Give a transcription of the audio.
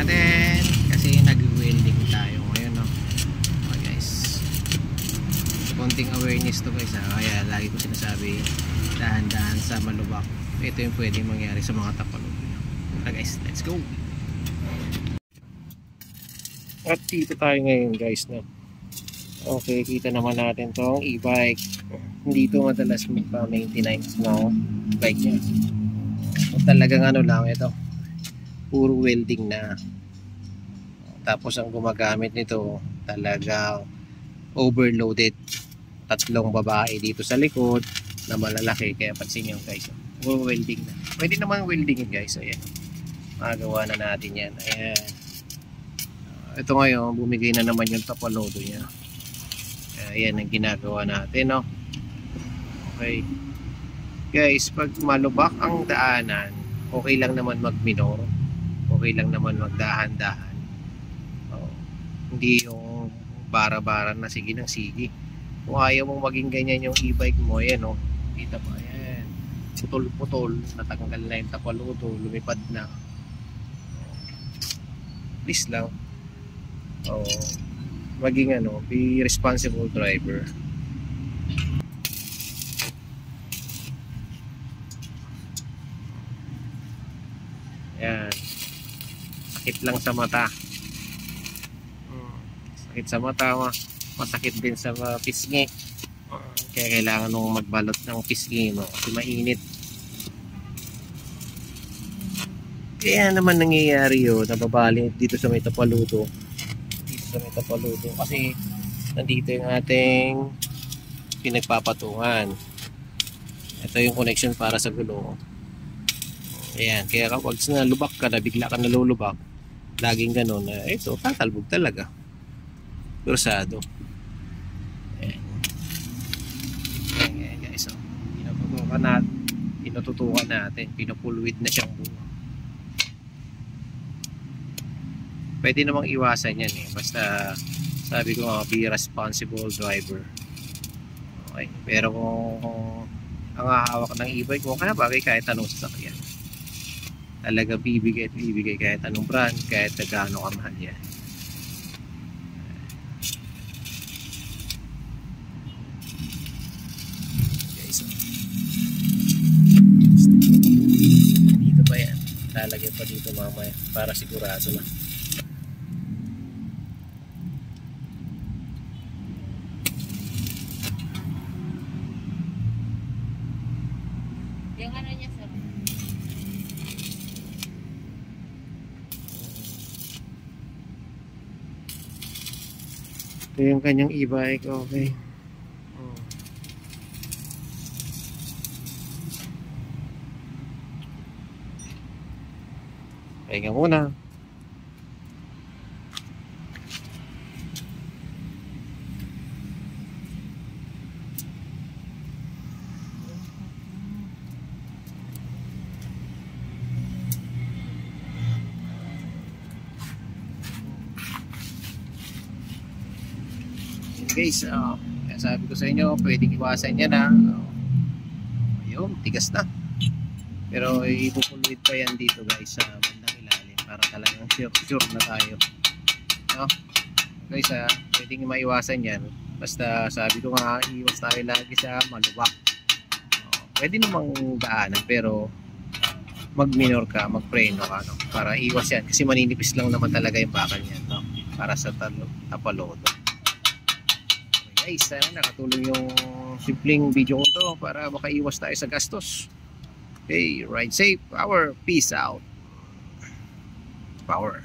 natin kasi nag-welding tayo ngayon, no? Okay guys, konting awareness to guys, kaya lagi ko sinasabi dahan-dahan sa malubak. Ito yung pwedeng mangyari sa mga tapalog. Okay guys, let's go. At dito tayo ngayon guys, no? Okay, kita naman natin tong e-bike. Hindi ito madalas magpa-maintenance na bike niya. So, talagang ano lang ito, puro welding na. Tapos ang gumagamit nito talagang overloaded. Tatlong babae dito sa likod na malalaki, kaya pansin nyo guys, puro welding na. Pwede naman weldingin guys. Ayan, magawa na natin yan. Ayan, ito ngayon bumigay na naman yung tapalodo niya. Ayan ang ginagawa natin, no? Okay guys, pag malubak ang daanan, okay lang naman mag-minor, okay lang naman magdahan-dahan. Hindi yung bara-bara na sige ng sige. Kung ayaw mong maging ganyan yung e-bike mo, ayan, no? Kita pa, ayan, putol-putol, natanggal na yung tapalodo, lumipad na. Please lang, maging ano, be responsible driver. Ayan, sakit lang sa mata, sakit sa mata, masakit din sa pisngi, kaya kailangan mong magbalot ng pisngi mo kasi mainit. Kaya naman nangyayari yun, nababali dito sa may tapaludo, kasi nandito yung ating pinagpapatungan. Ito yung connection para sa gulong. Ayan, kaya kapag nalubak ka na, bigla ka nalulubak, laging ganun, ito tatalbog talaga, krusado. Ayan. Ayan guys, pinututukan natin, pinupulwid na siyang bunga. Pwede namang iwasan yan basta sabi ko be responsible driver. Okay, pero kung ang hahawak ng e-bike mo, kaya bagay kahit anong sasakyan, talaga bibigay kahit anong brand, kahit gaano kamahal yan. Okay, dito pa yan, lalagyan pa dito mamaya para sigurado na. Yung ano niya sir, ito yung kanyang e-bike. Okay, pahinga muna. Guys, sabi ko sa inyo, pwedeng iwasan yan ayun, tigas na, pero ipupulwid pa yan dito guys sa bandang ilalim para talagang sure na tayo, no? Guys, pwedeng maiwasan yan, basta sabi ko nga, iwas tayo lagi sa malubak. Pwede namang daanan pero mag-minor ka, mag-preno ka, no? Para iwas yan, kasi maninipis lang naman talaga yung bakal niyan, no? Para sa tapalodo. Guys, sana nakatulong yung simpleng video ko to para makaiwas tayo sa gastos. Okay, ride safe, power, peace out. Power.